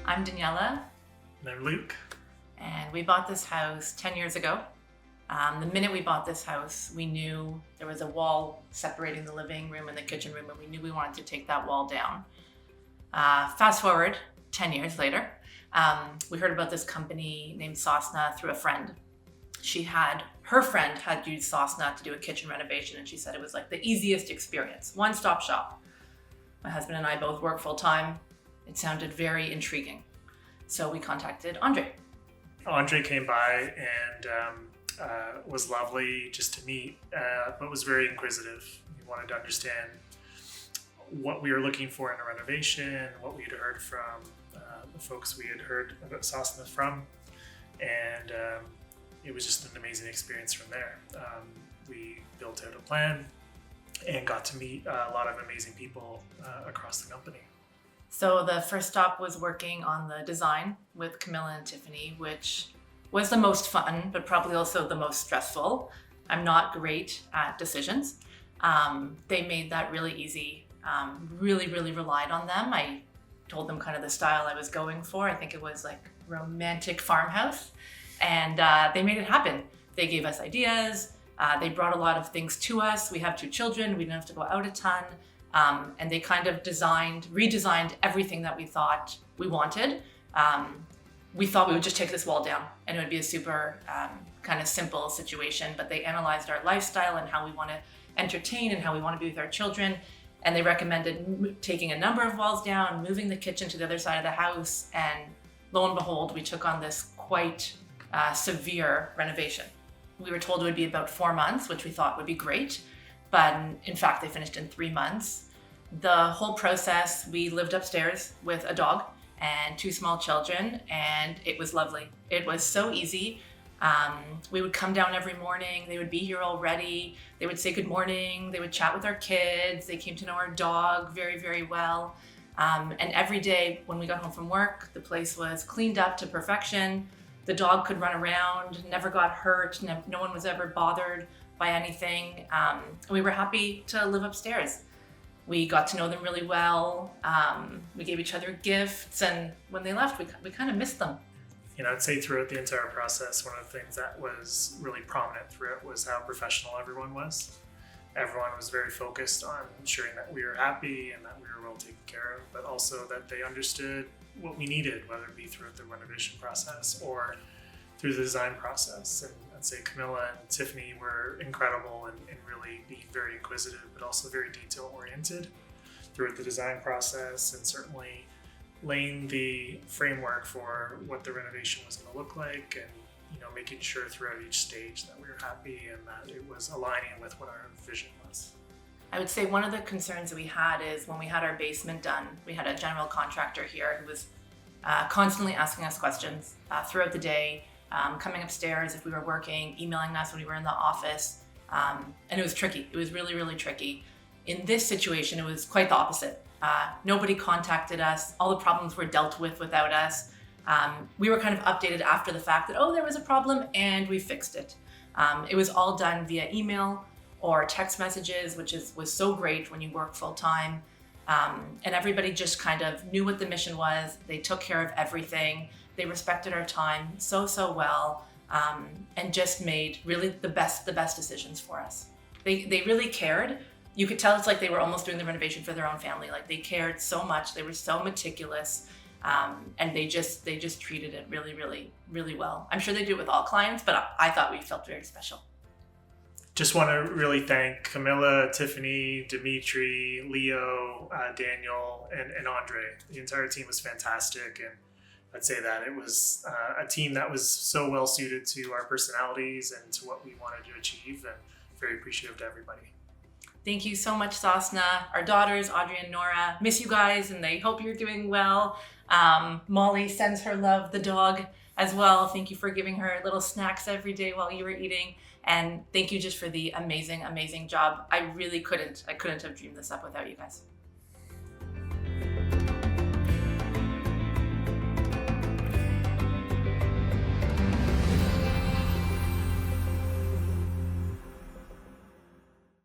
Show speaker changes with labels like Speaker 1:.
Speaker 1: I'm Daniela.
Speaker 2: And I'm Luke.
Speaker 1: And we bought this house 10 years ago. The minute we bought this house, we knew there was a wall separating the living room and the kitchen room, and we knew we wanted to take that wall down. Fast forward 10 years later, we heard about this company named Sosna through a friend. Her friend had used Sosna to do a kitchen renovation, and she said it was like the easiest experience, one-stop shop. My husband and I both work full-time. It sounded very intriguing. So we contacted Andrei.
Speaker 2: Andrei came by and was lovely just to meet, but was very inquisitive. He wanted to understand what we were looking for in a renovation, what we had heard from the folks we had heard about Sosna from, and it was just an amazing experience from there. We built out a plan and got to meet a lot of amazing people across the company.
Speaker 1: So the first stop was working on the design with Camila and Tiffany, which was the most fun, but probably also the most stressful. I'm not great at decisions. They made that really easy. Really relied on them. I told them kind of the style I was going for. I think it was like romantic farmhouse, and they made it happen. They gave us ideas. They brought a lot of things to us. We have 2 children. We didn't have to go out a ton. And they kind of redesigned everything that we thought we wanted. We thought we would just take this wall down and it would be a super kind of simple situation, but they analyzed our lifestyle and how we want to entertain and how we want to be with our children. And they recommended taking a number of walls down, moving the kitchen to the other side of the house. And lo and behold, we took on this quite severe renovation. We were told it would be about 4 months, which we thought would be great. But in fact, they finished in 3 months. The whole process, we lived upstairs with a dog and 2 small children, and it was lovely. It was so easy. We would come down every morning. They would be here already. They would say good morning. They would chat with our kids. They came to know our dog very well. And every day when we got home from work, the place was cleaned up to perfection. The dog could run around, never got hurt. No one was ever bothered by anything. We were happy to live upstairs. We got to know them really well. We gave each other gifts, and when they left, we kind of missed them.
Speaker 2: I'd say throughout the entire process, one of the things that was really prominent throughout was how professional everyone was. Everyone was very focused on ensuring that we were happy and that we were well taken care of, but also that they understood what we needed, whether it be throughout the renovation process or through the design process. And I'd say Camila and Tiffany were incredible in really being very inquisitive, but also very detail oriented throughout the design process, and certainly laying the framework for what the renovation was going to look like, and making sure throughout each stage that we were happy and that it was aligning with what our vision was.
Speaker 1: I would say one of the concerns that we had is when we had our basement done, we had a general contractor here who was constantly asking us questions throughout the day, coming upstairs if we were working, emailing us when we were in the office. And it was tricky. It was really tricky. In this situation, it was quite the opposite. Nobody contacted us. All the problems were dealt with without us. We were kind of updated after the fact that, there was a problem and we fixed it. It was all done via email or text messages, which was so great when you work full time. And everybody just kind of knew what the mission was. They took care of everything. They respected our time so well, and just made really the best decisions for us. They really cared. You could tell it's like they were almost doing the renovation for their own family. Like they cared so much. They were so meticulous, and they just treated it really well. I'm sure they do it with all clients, but I thought we felt very special.
Speaker 2: Just want to really thank Camila, Tiffany, Dimitri, Leo, Daniel, and Andrei. The entire team was fantastic, and I'd say that it was a team that was so well suited to our personalities and to what we wanted to achieve, and very appreciative to everybody.
Speaker 1: Thank you so much, Sosna. Our daughters, Audrey and Nora, miss you guys, and they hope you're doing well. Molly sends her love, the dog, as well. Thank you for giving her little snacks every day while you were eating. And thank you just for the amazing job. I couldn't have dreamed this up without you guys.